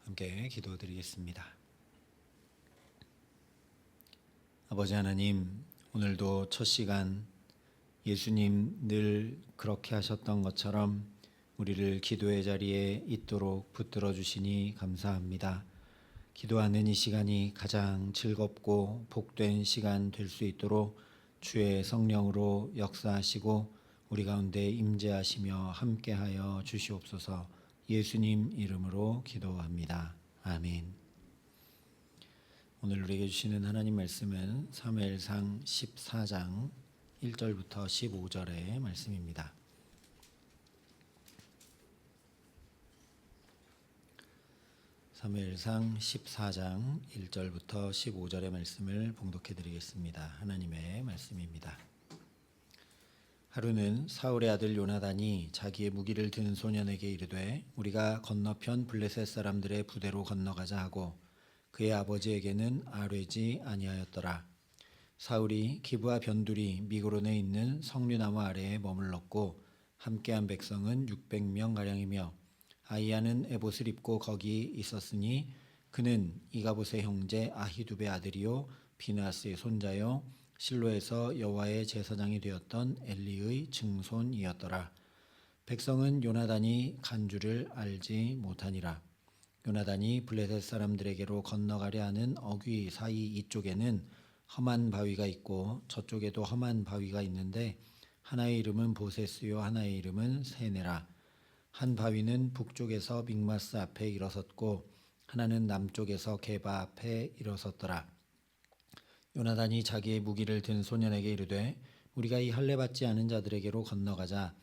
함께 기도드리겠습니다. 아버지 하나님, 오늘도 첫 시간 예수님 늘 그렇게 하셨던 것처럼 우리를 기도의 자리에 있도록 붙들어 주시니 감사합니다. 기도하는 이 시간이 가장 즐겁고 복된 시간 될 수 있도록 주의 성령으로 역사하시고 우리 가운데 임재하시며 함께하여 주시옵소서. 예수님 이름으로 기도합니다. 아멘. 오늘 우리에게 주시는 하나님 말씀은 사무엘상 14장 1절부터 15절의 말씀입니다. 사무엘상 14장 1절부터 15절의 말씀을 봉독해 드리겠습니다. 하나님의 말씀입니다. 하루는 사울의 아들 요나단이 자기의 무기를 든 소년에게 이르되 우리가 건너편 블레셋 사람들의 부대로 건너가자 하고 그의 아버지에게는 아뢰지 아니하였더라. 사울이 기브와 변두리 미그론에 있는 석류나무 아래에 머물렀고 함께한 백성은 600명 가량이며 아이야는 에봇을 입고 거기 있었으니 그는 이가봇의 형제 아히두베 아들이요 비느하스의 손자요 실로에서 여호와의 제사장이 되었던 엘리의 증손이었더라. 백성은 요나단이 간 줄을 알지 못하니라. 요나단이 블레셋 사람들에게로 건너가려 하는 어귀 사이 이쪽에는 험한 바위가 있고 저쪽에도 험한 바위가 있는데 하나의 이름은 보세스요 하나의 이름은 세네라. 한 바위는 북쪽에서 믹마스 앞에 일어섰고 하나는 남쪽에서 게바 앞에 일어섰더라. 요나단이 자기의 무기를 든 소년에게 이르되 우리가 이 할례 받지 않은 자들에게로 건너가자.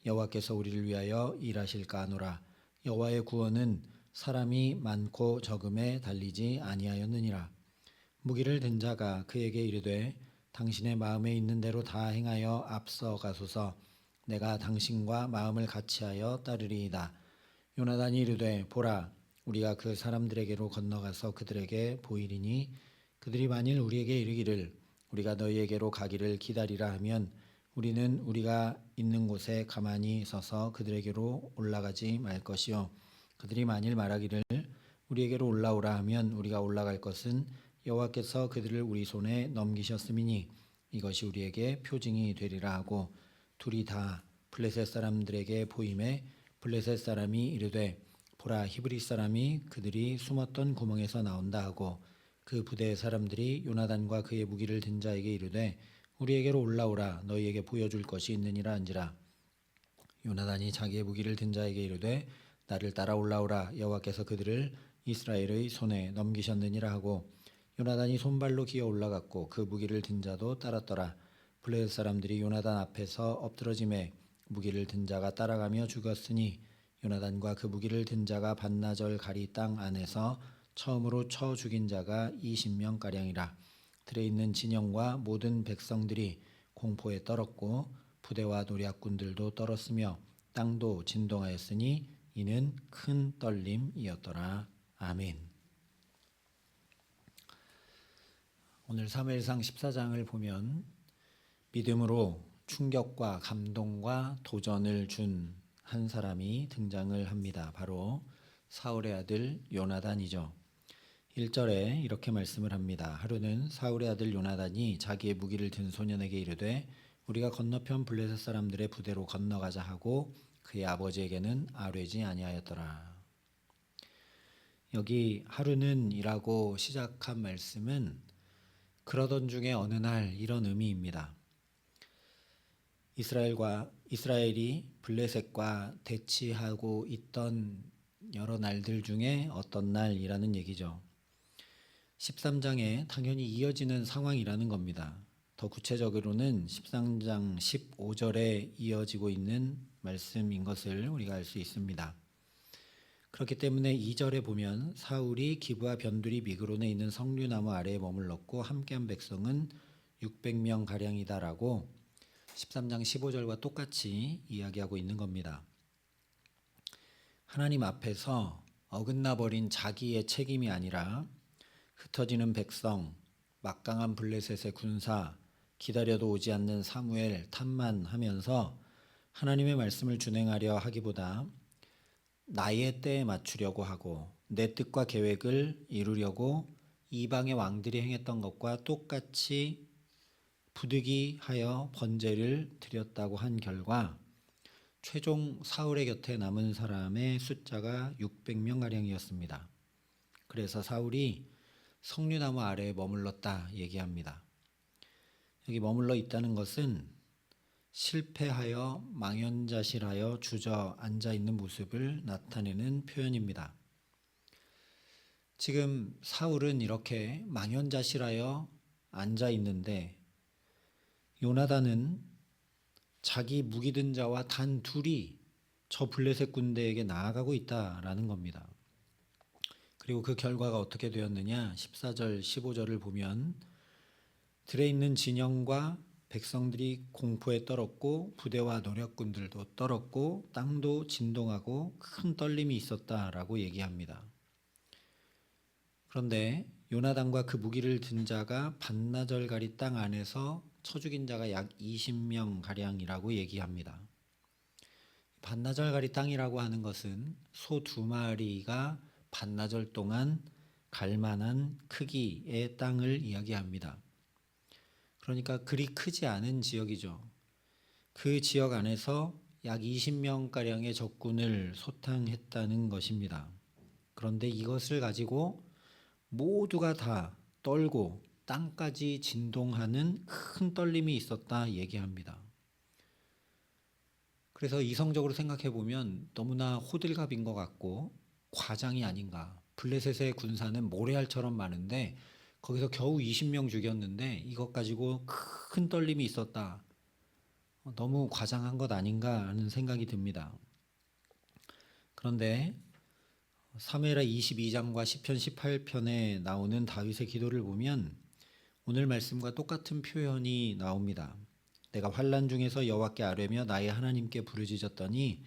여호와께서 우리를 위하여 일하실까 하노라. 여호와의 구원은 사람이 많고 적음에 달리지 아니하였느니라. 무기를 든 자가 그에게 이르되 당신의 마음에 있는 대로 다 행하여 앞서 가소서. 내가 당신과 마음을 같이하여 따르리이다. 요나단이 이르되 보라, 우리가 그 사람들에게로 건너가서 그들에게 보이리니 그들이 만일 우리에게 이르기를 우리가 너희에게로 가기를 기다리라 하면 우리는 우리가 있는 곳에 가만히 서서 그들에게로 올라가지 말 것이요 그들이 만일 말하기를 우리에게로 올라오라 하면 우리가 올라갈 것은 여호와께서 그들을 우리 손에 넘기셨음이니 이것이 우리에게 표징이 되리라 하고 둘이 다 블레셋 사람들에게 보임에 블레셋 사람이 이르되 보라, 히브리 사람이 그들이 숨었던 구멍에서 나온다 하고 그 부대의 사람들이 요나단과 그의 무기를 든 자에게 이르되 우리에게로 올라오라, 너희에게 보여줄 것이 있느니라 한지라. 요나단이 자기의 무기를 든 자에게 이르되 나를 따라 올라오라, 여호와께서 그들을 이스라엘의 손에 넘기셨느니라 하고 요나단이 손발로 기어 올라갔고 그 무기를 든 자도 따랐더라. 블레셋 사람들이 요나단 앞에서 엎드러짐에 무기를 든 자가 따라가며 죽었으니 요나단과 그 무기를 든 자가 반나절 가리 땅 안에서 처음으로 쳐 죽인 자가 20명가량이라. 들에 있는 진영과 모든 백성들이 공포에 떨었고 부대와 노략군들도 떨었으며 땅도 진동하였으니 이는 큰 떨림이었더라. 아멘. 오늘 사무엘상 14장을 보면 믿음으로 충격과 감동과 도전을 준 한 사람이 등장을 합니다. 바로 사울의 아들 요나단이죠. 1절에 이렇게 말씀을 합니다. 하루는 사울의 아들 요나단이 자기의 무기를 든 소년에게 이르되 우리가 건너편 블레셋 사람들의 부대로 건너가자 하고 그의 아버지에게는 아뢰지 아니하였더라. 여기 하루는 이라고 시작한 말씀은 그러던 중에 어느 날 이런 의미입니다. 이스라엘이 블레셋과 대치하고 있던 여러 날들 중에 어떤 날이라는 얘기죠. 13장에 당연히 이어지는 상황이라는 겁니다. 더 구체적으로는 13장 15절에 이어지고 있는 말씀인 것을 우리가 알 수 있습니다. 그렇기 때문에 2절에 보면 사울이 기브와 변두리 미그론에 있는 석류나무 아래에 머물렀고 함께한 백성은 600명 가량이다라고 13장 15절과 똑같이 이야기하고 있는 겁니다. 하나님 앞에서 어긋나 버린 자기의 책임이 아니라 흩어지는 백성, 막강한 블레셋의 군사, 기다려도 오지 않는 사무엘 탓만 하면서 하나님의 말씀을 준행하려 하기보다 나의 때에 맞추려고 하고 내 뜻과 계획을 이루려고 이방의 왕들이 행했던 것과 똑같이 부득이하여 번제를 드렸다고 한 결과 최종 사울의 곁에 남은 사람의 숫자가 600명가량이었습니다. 그래서 사울이 석류나무 아래에 머물렀다 얘기합니다. 여기 머물러 있다는 것은 실패하여 망연자실하여 주저앉아 있는 모습을 나타내는 표현입니다. 지금 사울은 이렇게 망연자실하여 앉아 있는데 요나단은 자기 무기 든 자와 단 둘이 저 블레셋 군대에게 나아가고 있다라는 겁니다. 그리고 그 결과가 어떻게 되었느냐? 14절 15절을 보면 들에 있는 진영과 백성들이 공포에 떨었고 부대와 노략군들도 떨었고 땅도 진동하고 큰 떨림이 있었다라고 얘기합니다. 그런데 요나단과 그 무기를 든 자가 반나절가리 땅 안에서 쳐 죽인 자가 약 20명 가량이라고 얘기합니다. 반나절가리 땅이라고 하는 것은 소 2마리가 반나절 동안 갈 만한 크기의 땅을 이야기합니다. 그러니까 그리 크지 않은 지역이죠. 그 지역 안에서 약 20명가량의 적군을 소탕했다는 것입니다. 그런데 이것을 가지고 모두가 다 떨고 땅까지 진동하는 큰 떨림이 있었다 얘기합니다. 그래서 이성적으로 생각해 보면 너무나 호들갑인 것 같고 과장이 아닌가. 블레셋의 군사는 모래알처럼 많은데 거기서 겨우 20명 죽였는데 이것 가지고 큰 떨림이 있었다. 너무 과장한 것 아닌가 하는 생각이 듭니다. 그런데 사무엘하 22장과 시편 18편에 나오는 다윗의 기도를 보면 오늘 말씀과 똑같은 표현이 나옵니다. 내가 환난 중에서 여호와께 아뢰며 나의 하나님께 부르짖었더니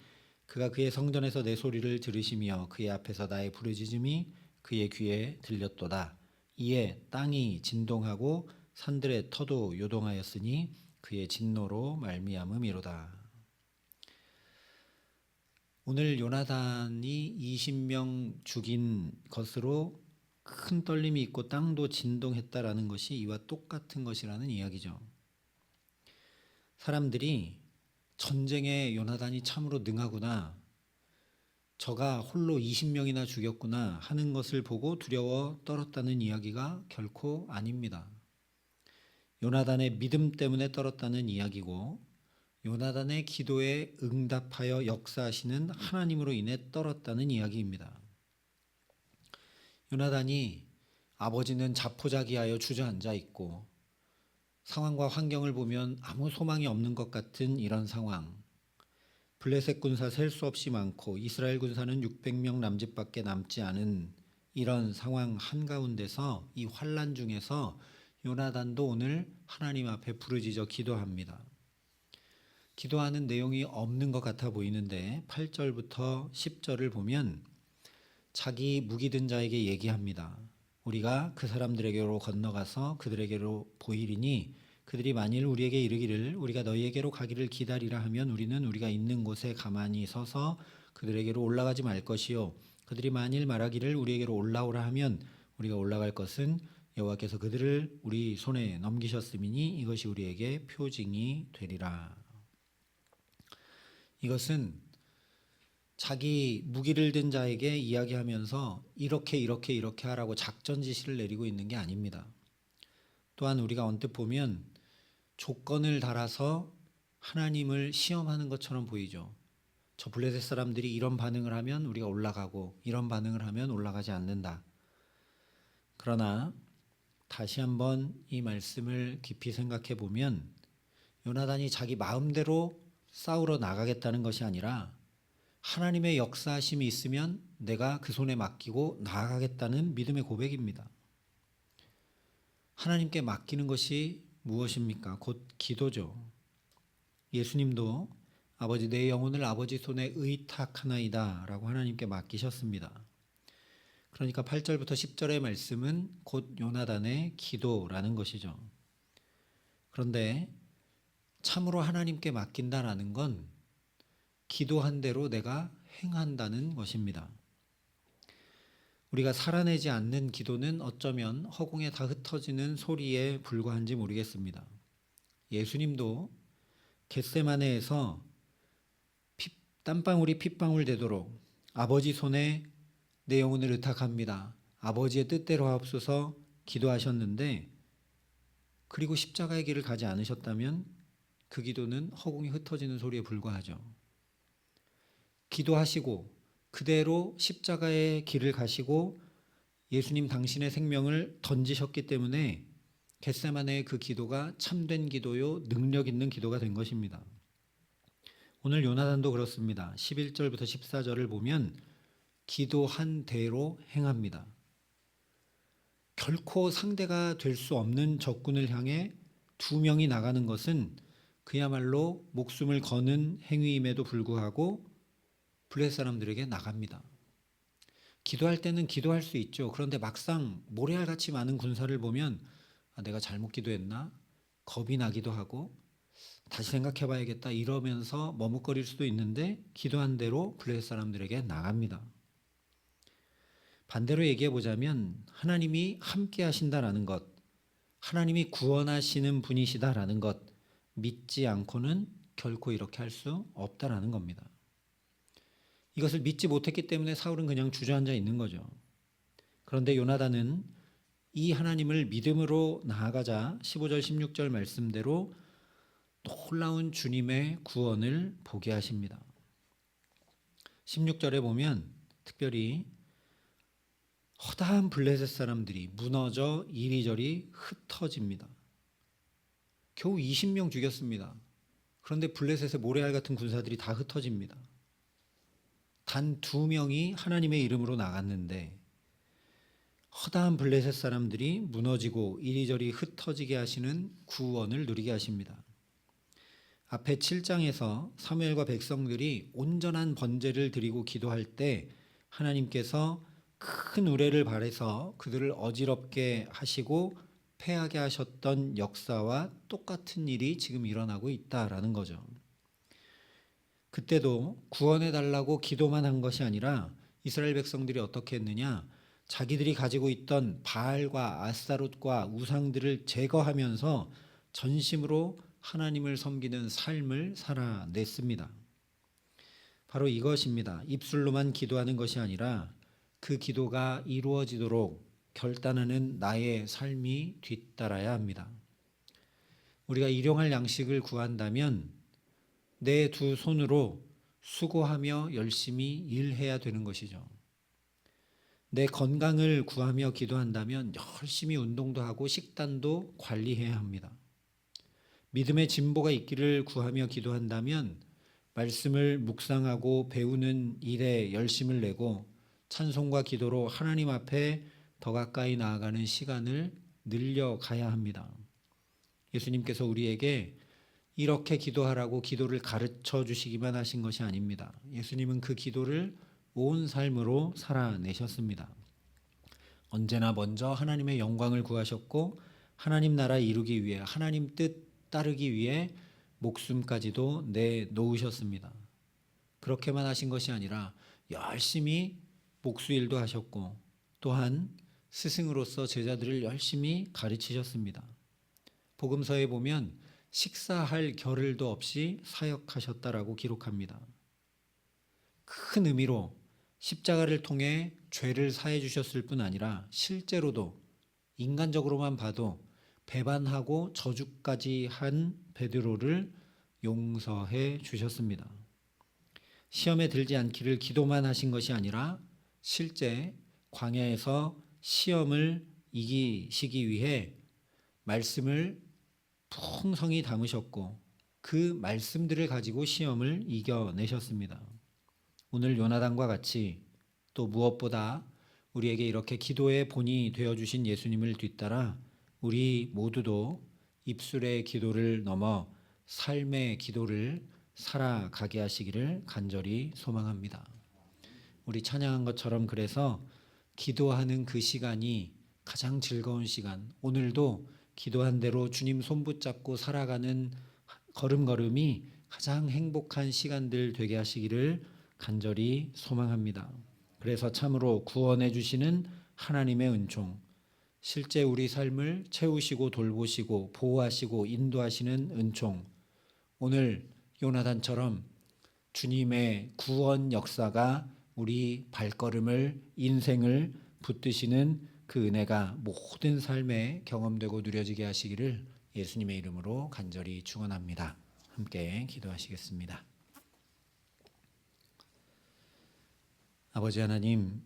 그가 그의 성전에서 내 소리를 들으시며 그의 앞에서 나의 부르짖음이 그의 귀에 들렸도다. 이에 땅이 진동하고 산들의 터도 요동하였으니 그의 진노로 말미암음이로다. 오늘 요나단이 20명 죽인 것으로 큰 떨림이 있고 땅도 진동했다라는 것이 이와 똑같은 것이라는 이야기죠. 사람들이 전쟁에 요나단이 참으로 능하구나, 저가 홀로 20명이나 죽였구나 하는 것을 보고 두려워 떨었다는 이야기가 결코 아닙니다. 요나단의 믿음 때문에 떨었다는 이야기고 요나단의 기도에 응답하여 역사하시는 하나님으로 인해 떨었다는 이야기입니다. 요나단이 아버지는 자포자기하여 주저앉아 있고 상황과 환경을 보면 아무 소망이 없는 것 같은 이런 상황, 블레셋 군사 셀 수 없이 많고 이스라엘 군사는 600명 남짓밖에 남지 않은 이런 상황 한가운데서 이 환난 중에서 요나단도 오늘 하나님 앞에 부르짖어 기도합니다. 기도하는 내용이 없는 것 같아 보이는데 8절부터 10절을 보면 자기 무기 든 자에게 얘기합니다. 우리가 그 사람들에게로 건너가서 그들에게로 보이리니 그들이 만일 우리에게 이르기를 우리가 너희에게로 가기를 기다리라 하면 우리는 우리가 있는 곳에 가만히 서서 그들에게로 올라가지 말 것이요 그들이 만일 말하기를 우리에게로 올라오라 하면 우리가 올라갈 것은 여호와께서 그들을 우리 손에 넘기셨음이니 이것이 우리에게 표징이 되리라. 이것은 자기 무기를 든 자에게 이야기하면서 이렇게 하라고 작전 지시를 내리고 있는 게 아닙니다. 또한 우리가 언뜻 보면 조건을 달아서 하나님을 시험하는 것처럼 보이죠. 저 블레셋 사람들이 이런 반응을 하면 우리가 올라가고 이런 반응을 하면 올라가지 않는다. 그러나 다시 한번 이 말씀을 깊이 생각해 보면 요나단이 자기 마음대로 싸우러 나가겠다는 것이 아니라 하나님의 역사하심이 있으면 내가 그 손에 맡기고 나아가겠다는 믿음의 고백입니다. 하나님께 맡기는 것이 무엇입니까? 곧 기도죠. 예수님도 아버지 내 영혼을 아버지 손에 의탁하나이다 라고 하나님께 맡기셨습니다. 그러니까 8절부터 10절의 말씀은 곧 요나단의 기도라는 것이죠. 그런데 참으로 하나님께 맡긴다라는 건 기도한 대로 내가 행한다는 것입니다. 우리가 살아내지 않는 기도는 어쩌면 허공에 다 흩어지는 소리에 불과한지 모르겠습니다. 예수님도 겟세마네에서 땀방울이 핏방울 되도록 아버지 손에 내 영혼을 의탁합니다. 아버지의 뜻대로 하옵소서 기도하셨는데, 그리고 십자가의 길을 가지 않으셨다면 그 기도는 허공에 흩어지는 소리에 불과하죠. 기도하시고 그대로 십자가의 길을 가시고 예수님 당신의 생명을 던지셨기 때문에 겟세마네의 그 기도가 참된 기도요, 능력 있는 기도가 된 것입니다. 오늘 요나단도 그렇습니다. 11절부터 14절을 보면 기도한 대로 행합니다. 결코 상대가 될 수 없는 적군을 향해 2명이 나가는 것은 그야말로 목숨을 거는 행위임에도 불구하고 블레셋 사람들에게 나갑니다. 기도할 때는 기도할 수 있죠. 그런데 막상 모래알같이 많은 군사를 보면 내가 잘못 기도했나? 겁이 나기도 하고 다시 생각해 봐야겠다 이러면서 머뭇거릴 수도 있는데 기도한 대로 블레셋 사람들에게 나갑니다. 반대로 얘기해 보자면 하나님이 함께 하신다라는 것, 하나님이 구원하시는 분이시다라는 것 믿지 않고는 결코 이렇게 할 수 없다라는 겁니다. 이것을 믿지 못했기 때문에 사울은 그냥 주저앉아 있는 거죠. 그런데 요나단은 이 하나님을 믿음으로 나아가자 15절 16절 말씀대로 놀라운 주님의 구원을 보게 하십니다. 16절에 보면 특별히 허다한 블레셋 사람들이 무너져 이리저리 흩어집니다. 겨우 20명 죽였습니다. 그런데 블레셋의 모래알 같은 군사들이 다 흩어집니다. 단 2명이 하나님의 이름으로 나갔는데 허다한 블레셋 사람들이 무너지고 이리저리 흩어지게 하시는 구원을 누리게 하십니다. 앞에 7장에서 사무엘과 백성들이 온전한 번제를 드리고 기도할 때 하나님께서 큰 우레를 발해서 그들을 어지럽게 하시고 패하게 하셨던 역사와 똑같은 일이 지금 일어나고 있다라는 거죠. 그때도 구원해달라고 기도만 한 것이 아니라 이스라엘 백성들이 어떻게 했느냐, 자기들이 가지고 있던 바알과 아스타롯과 우상들을 제거하면서 전심으로 하나님을 섬기는 삶을 살아냈습니다. 바로 이것입니다. 입술로만 기도하는 것이 아니라 그 기도가 이루어지도록 결단하는 나의 삶이 뒤따라야 합니다. 우리가 일용할 양식을 구한다면 내 2 손으로 수고하며 열심히 일해야 되는 것이죠. 내 건강을 구하며 기도한다면 열심히 운동도 하고 식단도 관리해야 합니다. 믿음의 진보가 있기를 구하며 기도한다면 말씀을 묵상하고 배우는 일에 열심을 내고 찬송과 기도로 하나님 앞에 더 가까이 나아가는 시간을 늘려가야 합니다. 예수님께서 우리에게 이렇게 기도하라고 기도를 가르쳐 주시기만 하신 것이 아닙니다. 예수님은 그 기도를 온 삶으로 살아내셨습니다. 언제나 먼저 하나님의 영광을 구하셨고 하나님 나라 이루기 위해, 하나님 뜻 따르기 위해 목숨까지도 내놓으셨습니다. 그렇게만 하신 것이 아니라 열심히 목수일도 하셨고 또한 스승으로서 제자들을 열심히 가르치셨습니다. 복음서에 보면 식사할 겨를도 없이 사역하셨다라고 기록합니다. 큰 의미로 십자가를 통해 죄를 사해 주셨을 뿐 아니라 실제로도 인간적으로만 봐도 배반하고 저주까지 한 베드로를 용서해 주셨습니다. 시험에 들지 않기를 기도만 하신 것이 아니라 실제 광야에서 시험을 이기시기 위해 말씀을 풍성히 담으셨고 그 말씀들을 가지고 시험을 이겨내셨습니다. 오늘 요나단과 같이 또 무엇보다 우리에게 이렇게 기도의 본이 되어주신 예수님을 뒤따라 우리 모두도 입술의 기도를 넘어 삶의 기도를 살아가게 하시기를 간절히 소망합니다. 우리 찬양한 것처럼 그래서 기도하는 그 시간이 가장 즐거운 시간, 오늘도 기도한 대로 주님 손 붙잡고 살아가는 걸음걸음이 가장 행복한 시간들 되게 하시기를 간절히 소망합니다. 그래서 참으로 구원해 주시는 하나님의 은총, 실제 우리 삶을 채우시고 돌보시고 보호하시고 인도하시는 은총, 오늘 요나단처럼 주님의 구원 역사가 우리 발걸음을 인생을 붙드시는 그 은혜가 모든 삶에 경험되고 누려지게 하시기를 예수님의 이름으로 간절히 축원합니다. 함께 기도하시겠습니다. 아버지 하나님,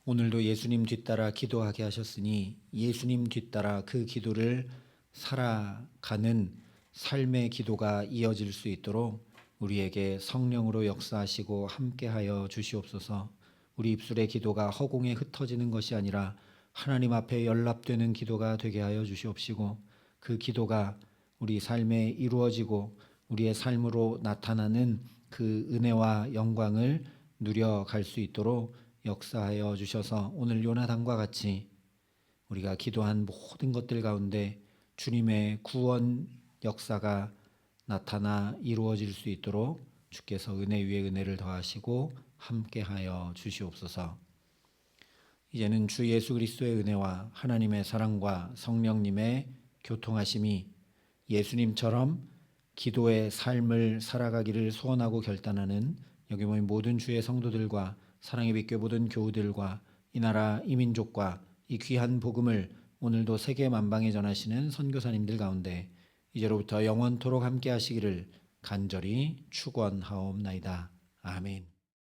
오늘도 예수님 뒤따라 기도하게 하셨으니 예수님 뒤따라 그 기도를 살아가는 삶의 기도가 이어질 수 있도록 우리에게 성령으로 역사하시고 함께하여 주시옵소서. 우리 입술의 기도가 허공에 흩어지는 것이 아니라 하나님 앞에 연락되는 기도가 되게 하여 주시옵시고, 그 기도가 우리 삶에 이루어지고 우리의 삶으로 나타나는 그 은혜와 영광을 누려갈 수 있도록 역사하여 주셔서 오늘 요나단과 같이 우리가 기도한 모든 것들 가운데 주님의 구원 역사가 나타나 이루어질 수 있도록 주께서 은혜 위에 은혜를 더하시고 함께하여 주시옵소서. 이제는 주 예수 그리스도의 은혜와 하나님의 사랑과 성령님의 교통하심이 예수님처럼 기도의 삶을 살아가기를 소원하고 결단하는 여기 모인 모든 주의 성도들과 사랑의 빛교회 모든 교우들과 이 나라 이 민족과 이 귀한 복음을 오늘도 세계 만방에 전하시는 선교사님들 가운데 이제로부터 영원토록 함께 하시기를 간절히 축원하옵나이다. 아멘.